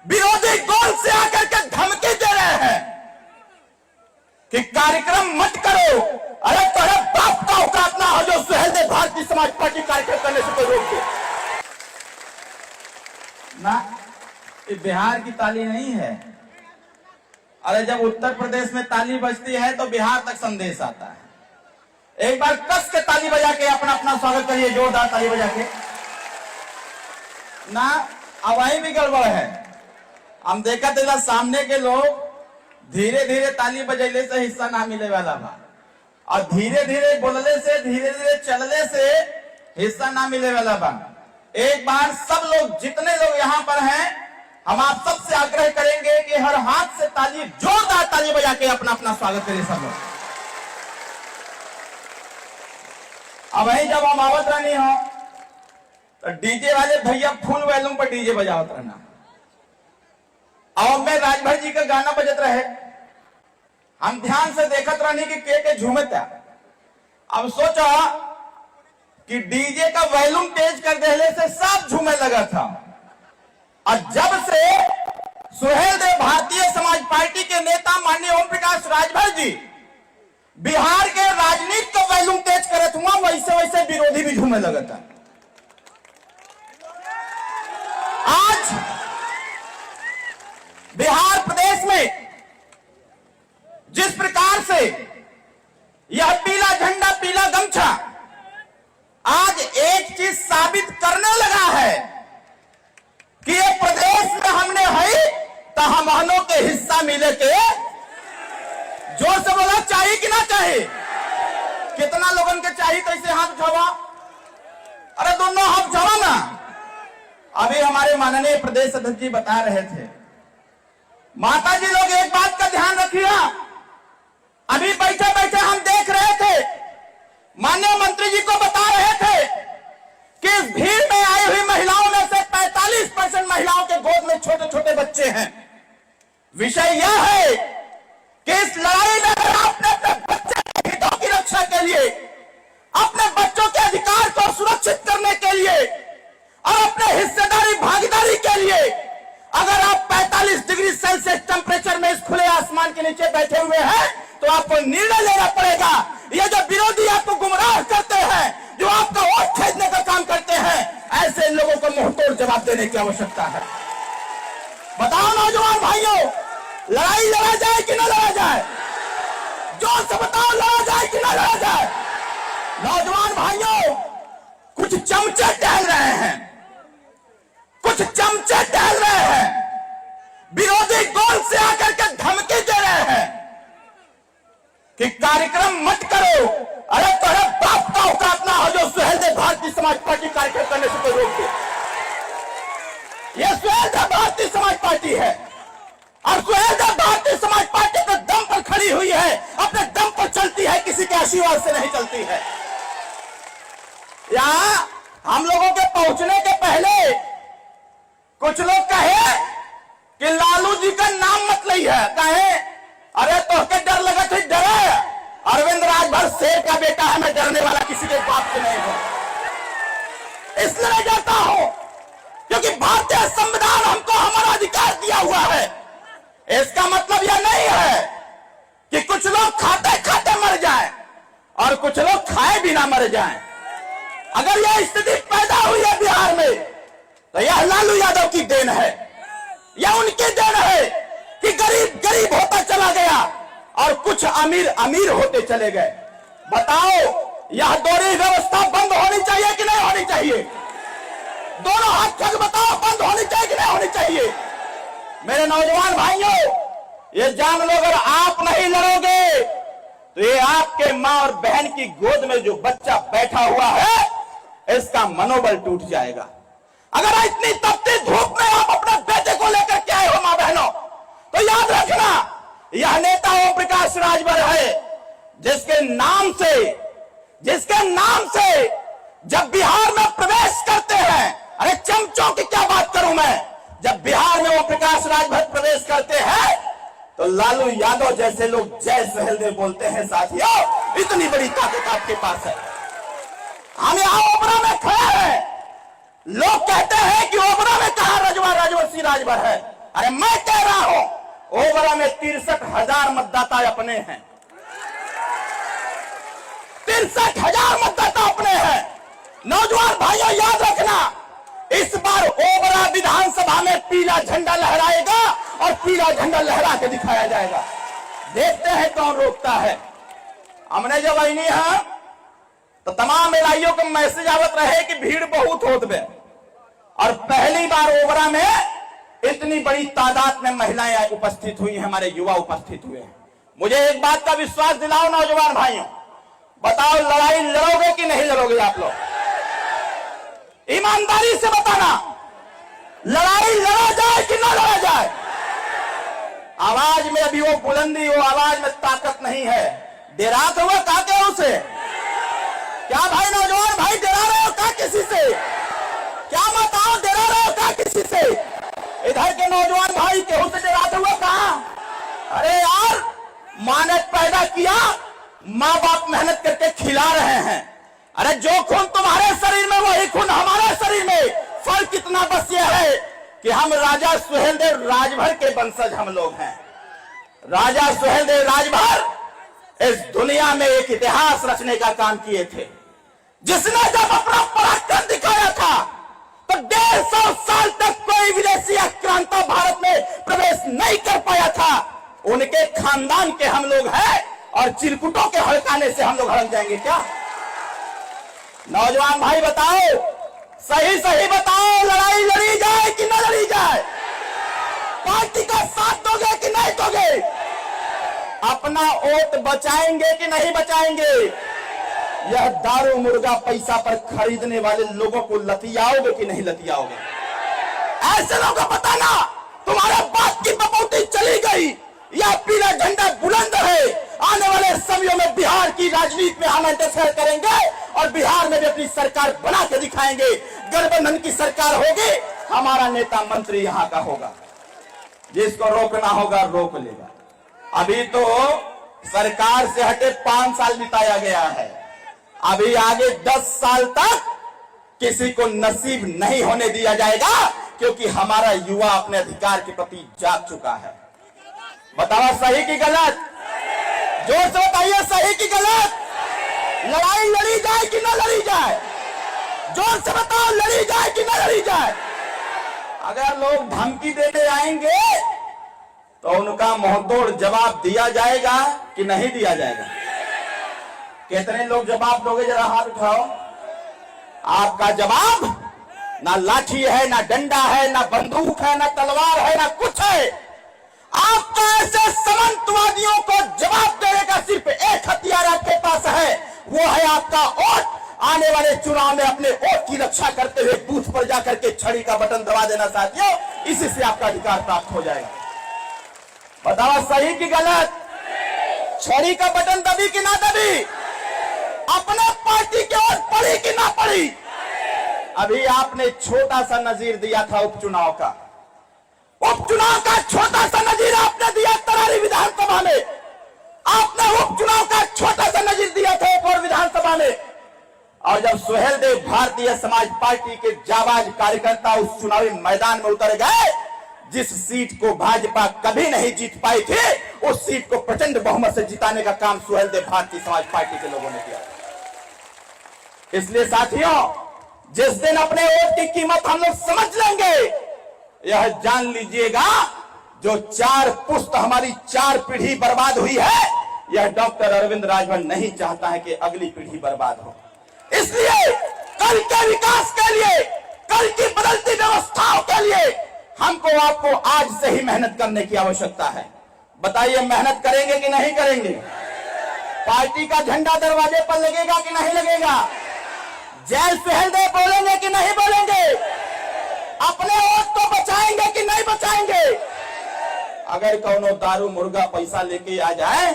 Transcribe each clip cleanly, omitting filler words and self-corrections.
विरोधी गोल से आकर के धमकी दे रहे हैं कि कार्यक्रम मत करो। अरे तुम्हारे बाप का औकात ना हो जो सुहेलदेव भारतीय समाज पार्टी कार्यक्रम करने से कोई रोक दे ना। ये बिहार की ताली नहीं है। अरे जब उत्तर प्रदेश में ताली बजती है तो बिहार तक संदेश आता है। एक बार कस के ताली बजा के अपना अपना स्वागत करिए, जोरदार ताली बजा के ना। आवाज भी गड़बड़ है। हम देखा थे सामने के लोग धीरे धीरे ताली बजैले से हिस्सा ना मिले वाला बा, और धीरे धीरे बोलने से, धीरे धीरे चलने से हिस्सा ना मिले वाला बा। एक बार सब लोग, जितने लोग यहाँ पर हैं, हम आप सबसे आग्रह करेंगे कि हर हाथ से ताली, जोरदार ताली बजा के अपना अपना स्वागत करें सब लोग। अब वही जब हम आवत रहनी हो तो डीजे वाले भैया फुल वॉल्यूम पर डीजे बजावत रहना, और में राजभर जी का गाना बजत रहे। हम ध्यान से देखत रहनी कि के झूमता। अब सोचा कि डीजे का वॉल्यूम तेज कर देने से सब झूमे लगा था, और जब से सुहेलदेव भारतीय समाज पार्टी के नेता माननीय ओम प्रकाश राजभर जी बिहार के राजनीति का वॉल्यूम तेज करत हुआ, वैसे वैसे विरोधी भी झूमे लगा था। आज बिहार प्रदेश में जिस प्रकार से यह पीला झंडा, पीला गमछा आज एक चीज साबित करने लगा है कि ये प्रदेश में हमने है तो हमनों के हिस्सा मिले के। जोर से बोला, चाहिए कि ना चाहिए? कितना लोगन के चाहिए? कैसे हाथ उठावा? अरे दोनों हाथ उठावा ना। अभी हमारे माननीय प्रदेश अध्यक्ष जी बता रहे थे, माता जी लोग एक बात का ध्यान रखिएगा। अभी बैठे बैठे हम देख रहे थे, माननीय मंत्री जी को बता रहे थे कि इस भीड़ में आई हुई महिलाओं में से 45% महिलाओं के गोद में छोटे छोटे बच्चे हैं। विषय यह है कि इस लड़ाई में आपने अपने बच्चे के हितों की रक्षा के लिए, अपने बच्चों के अधिकार को सुरक्षित करने के लिए और अपने हिस्सेदारी भागीदारी के लिए अगर आप 45 डिग्री सेल्सियस टेम्परेचर में इस खुले आसमान के नीचे बैठे हुए हैं तो आपको निर्णय लेना पड़ेगा। ये जो विरोधी आपको गुमराह करते हैं, जो आपका वोट खरीदने का काम करते हैं, ऐसे लोगों को मुंहतोड़ जवाब देने की आवश्यकता है। बताओ नौजवान भाइयों, लड़ाई लड़ा जाए कि ना लड़ा जाए? जोर से बताओ, लड़ा जाए कि ना लड़ा जाए? नौजवान भाइयों, कुछ चमचे टहल रहे हैं, कुछ चमचे टहल रहे हैं, विरोधी गोल से आकर के धमकी दे रहे हैं कि कार्यक्रम मत करो। अरे तुम्हारे बाप का औकात ना हो जो सुहेलदेव भारतीय समाज पार्टी कार्यक्रम करने से कोई रोक दे। यह सुहेलदेव भारतीय समाज पार्टी है, और सुहेलदेव भारतीय समाज पार्टी के दम पर खड़ी हुई है, अपने दम पर चलती है, किसी के आशीर्वाद से नहीं चलती है। यहां हम लोगों के पहुंचने के पहले कुछ लोग कहे कि लालू जी का नाम मत लिया है। कहे, अरे तो के डर लगा थे? डरे? अरविंद राजभर शेर का बेटा है, मैं डरने वाला किसी के बाप से नहीं हूं। इसलिए डरता हूं क्योंकि भारतीय संविधान हमको हमारा अधिकार दिया हुआ है। इसका मतलब यह नहीं है कि कुछ लोग खाते खाते मर जाए और कुछ लोग खाए बिना मर जाए। अगर यह स्थिति पैदा हुई है बिहार में तो यह लालू यादव की देन है, यह उनकी देन है कि गरीब गरीब होता चला गया और कुछ अमीर अमीर होते चले गए। बताओ, यह दोहरी व्यवस्था बंद होनी चाहिए कि नहीं होनी चाहिए? दोनों हाथ तक बताओ, बंद होनी चाहिए कि नहीं होनी चाहिए? मेरे नौजवान भाइयों, ये जान लो, अगर आप नहीं लड़ोगे तो ये आपके मां और बहन की गोद में जो बच्चा बैठा हुआ है, इसका मनोबल टूट जाएगा। अगर इतनी तपती धूप में आप अपने बेटे को लेकर के आए हो मां बहनों, तो याद रखना, यह नेता ओम प्रकाश राजभर है, जिसके नाम से जब बिहार में प्रवेश करते हैं, अरे चमचों की क्या बात करूं मैं, जब बिहार में ओम प्रकाश राजभर प्रवेश करते हैं तो लालू यादव जैसे लोग जय सुहेलदेव बोलते हैं। साथियों, इतनी बड़ी ताकत आपके पास है। हम यहां ओबरा में खड़े हैं, लोग कहते हैं कि ओबरा में कहां राजभर है। अरे मैं कह रहा हूं ओबरा में 63,000 मतदाता अपने हैं, 63,000 मतदाता अपने हैं। नौजवान भाइयों याद रखना, इस बार ओबरा विधानसभा में पीला झंडा लहराएगा और पीला झंडा लहरा के दिखाया जाएगा। देखते हैं कौन रोकता है। हमने जब आईनी है तो तमाम एलआईओ को मैसेज आवत रहे कि भीड़ बहुत होत बे, और पहली बार ओबरा में इतनी बड़ी तादाद में महिलाएं उपस्थित हुई हैं, हमारे युवा उपस्थित हुए हैं। मुझे एक बात का विश्वास दिलाओ नौजवान भाइयों, बताओ लड़ाई लड़ोगे कि नहीं लड़ोगे आप लोग? ईमानदारी से बताना, लड़ाई लड़ा जाए कि ना लड़ा जाए? आवाज में अभी वो बुलंदी, वो आवाज में ताकत नहीं है। डेरात हुआ का के उसे? क्या भाई नौजवान भाई डरा रहे हो का किसी से? क्या बताओ डरा रहे हो का किसी से? इधर के नौजवान भाई केहू से डराते हुए कहा? अरे यार, माँ ने पैदा किया, माँ बाप मेहनत करके खिला रहे हैं। अरे जो खून तुम्हारे शरीर में वही खून हमारे शरीर में। फर्क कितना बस ये है कि हम राजा सुहेलदेव राजभर के वंशज हम लोग हैं। राजा सुहेलदेव राजभर इस दुनिया में एक इतिहास रचने का काम किए थे, जिसने जब अपना पराक्रम दिखाया था तो 150 साल तक कोई विदेशी आक्रांता भारत में प्रवेश नहीं कर पाया था। उनके खानदान के हम लोग हैं और चिरकुटों के हड़काने से हम लोग हड़क जाएंगे क्या? नौजवान भाई बताओ, सही सही बताओ, लड़ाई लड़ी जाए कि न लड़ी जाए? पार्टी का साथ दोगे कि नहीं दोगे? अपना वोट बचाएंगे कि नहीं बचाएंगे? यह दारू मुर्गा पैसा पर खरीदने वाले लोगों को लतियाओगे कि नहीं लतियाओगे? ऐसे लोगों को बताना तुम्हारे बात की बपौती चली गई, यह पीला झंडा बुलंद है। आने वाले समयों में बिहार की राजनीति में हम इंटरफेयर करेंगे और बिहार में भी अपनी सरकार बना के दिखाएंगे। गठबंधन की सरकार होगी, हमारा नेता मंत्री यहाँ का होगा, जिसको रोकना होगा रोक लेगा। अभी तो सरकार से हटे 5 साल बिताया गया है, अभी आगे 10 साल तक किसी को नसीब नहीं होने दिया जाएगा, क्योंकि हमारा युवा अपने अधिकार के प्रति जाग चुका है। बताओ सही की गलत? जोर से बताइए, सही की गलत? लड़ाई लड़ी जाए कि ना लड़ी जाए? जोर से बताओ, लड़ी जाए कि ना लड़ी जाए? अगर लोग धमकी देने आएंगे तो उनका मुंहतोड़ जवाब दिया जाएगा कि नहीं दिया जाएगा? कितने लोग जवाब दोगे? जरा हाथ उठाओ। आपका जवाब ना लाठी है, ना डंडा है, ना बंदूक है, ना तलवार है, ना कुछ है। आपका ऐसे सामंतवादियों को जवाब देने का सिर्फ एक हथियार आपके पास है, वो है आपका वोट। आने वाले चुनाव में अपने वोट की रक्षा करते हुए बूथ पर जाकर के छड़ी का बटन दबा देना साथियों, इसी से आपका अधिकार प्राप्त हो जाएगा। बताओ सही की गलत? छड़ी का बटन दबी कि ना दबी? अपने पार्टी की ओर पड़ी कि ना पड़ी? अभी आपने छोटा सा नजीर दिया था उपचुनाव का, उपचुनाव का छोटा सा नजीर आपने दिया तरारी विधानसभा में। आपने उपचुनाव का छोटा सा नजीर दिया था एक और विधानसभा में, और जब सुहेलदेव भारतीय समाज पार्टी के जाबाज कार्यकर्ता उस चुनावी मैदान में उतर गए, जिस सीट को भाजपा कभी नहीं जीत पाई थी, उस सीट को प्रचंड बहुमत से जिताने का काम सुहेलदेव भारतीय समाज पार्टी के लोगों ने किया। इसलिए साथियों, जिस दिन अपने वोट की कीमत हम लोग समझ लेंगे, यह जान लीजिएगा, जो 4 पुश्त हमारी 4 पीढ़ी बर्बाद हुई है, यह डॉक्टर अरविंद राजभर नहीं चाहता है कि अगली पीढ़ी बर्बाद हो। इसलिए कल के विकास के लिए, कल की बदलती व्यवस्थाओं के लिए हमको आपको आज से ही मेहनत करने की आवश्यकता है। बताइए, मेहनत करेंगे कि नहीं करेंगे? पार्टी का झंडा दरवाजे पर लगेगा कि नहीं लगेगा? जय सुहेलदेव बोलेंगे कि नहीं बोलेंगे? अपने वोट को बचाएंगे कि नहीं बचाएंगे? अगर कौनो दारू मुर्गा पैसा लेके आ जाए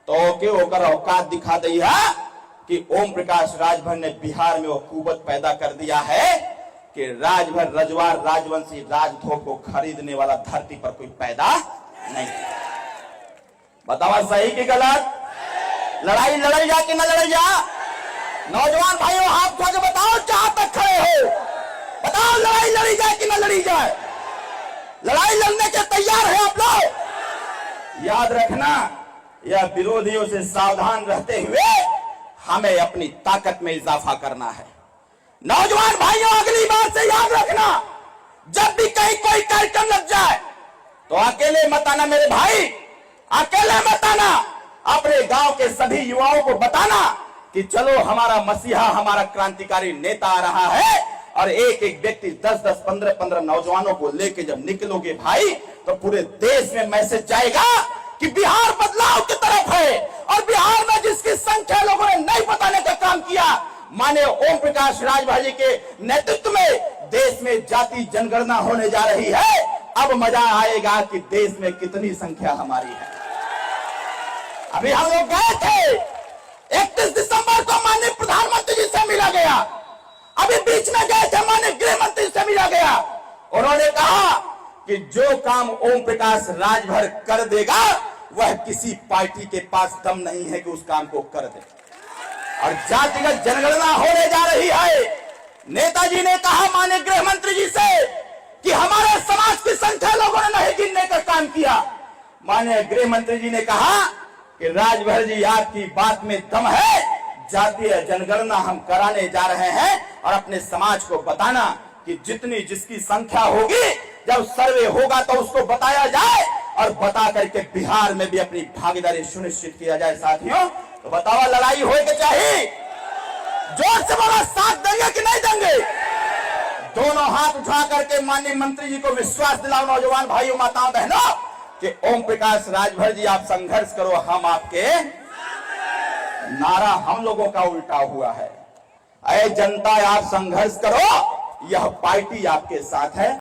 तो ओके ओकर औकात दिखा दी है कि ओम प्रकाश राजभर ने बिहार में वो कुवत पैदा कर दिया है कि राजभर रजवार राजवंशी राजधोप को खरीदने वाला धरती पर कोई पैदा नहीं। बताओ सही की गलत? लड़ाई लड़ाई जा कि न लड़ाई जा? नौजवान भाइयों हाथ उठा के बताओ, जहां तक खड़े हो बताओ, लड़ाई लड़ी जाए कि न लड़ी जाए? लड़ाई लड़ने के तैयार है आप लोग? याद रखना, यह विरोधियों से सावधान रहते हुए हमें अपनी ताकत में इजाफा करना है। नौजवान भाइयों, अगली बार से याद रखना, जब भी कहीं कोई कार्यक्रम लग जाए तो अकेले मत आना मेरे भाई, अकेले मत आना। अपने गांव के सभी युवाओं को बताना कि चलो हमारा मसीहा, हमारा क्रांतिकारी नेता आ रहा है। और एक एक व्यक्ति 10-10, 15-15 नौजवानों को लेके जब निकलोगे भाई, तो पूरे देश में मैसेज जाएगा कि बिहार बदलाव की तरफ है। और बिहार में जिसकी संख्या लोगों ने नहीं बताने का काम किया, माननीय ओम प्रकाश राजभर जी के नेतृत्व में देश में जाति जनगणना होने जा रही है। अब मजा आएगा कि देश में कितनी संख्या हमारी है। अभी हम लोग गए थे, 31 दिसंबर को माननीय प्रधानमंत्री जी से मिला गया। अभी बीच में गए थे, माननीय गृह मंत्री से मिला गया। उन्होंने कहा कि जो काम ओम प्रकाश राजभर कर देगा, वह किसी पार्टी के पास दम नहीं है कि उस काम को कर दे। और जातिगत जनगणना होने जा रही है। नेताजी ने कहा माननीय गृह मंत्री जी से कि हमारे समाज की संख्या लोगों ने नहीं गिनने का काम किया। माननीय गृह मंत्री जी ने कहा कि राजभर जी, आपकी बात में दम है, जातीय जनगणना हम कराने जा रहे हैं। और अपने समाज को बताना कि जितनी जिसकी संख्या होगी, जब सर्वे होगा तो उसको बताया जाए और बता करके बिहार में भी अपनी भागीदारी सुनिश्चित किया जाए। साथियों, तो बताओ, लड़ाई होगी चाहिए? जोर से बोला, साथ देंगे कि नहीं देंगे? दोनों हाथ उठा करके माननीय मंत्री जी को विश्वास दिलाओ, नौजवान भाइयों, माताओं, बहनों, कि ओम प्रकाश राजभर जी, आप संघर्ष करो, हम आपके। नारा हम लोगों का उल्टा हुआ है, अरे जनता आप संघर्ष करो, यह पार्टी आपके साथ है।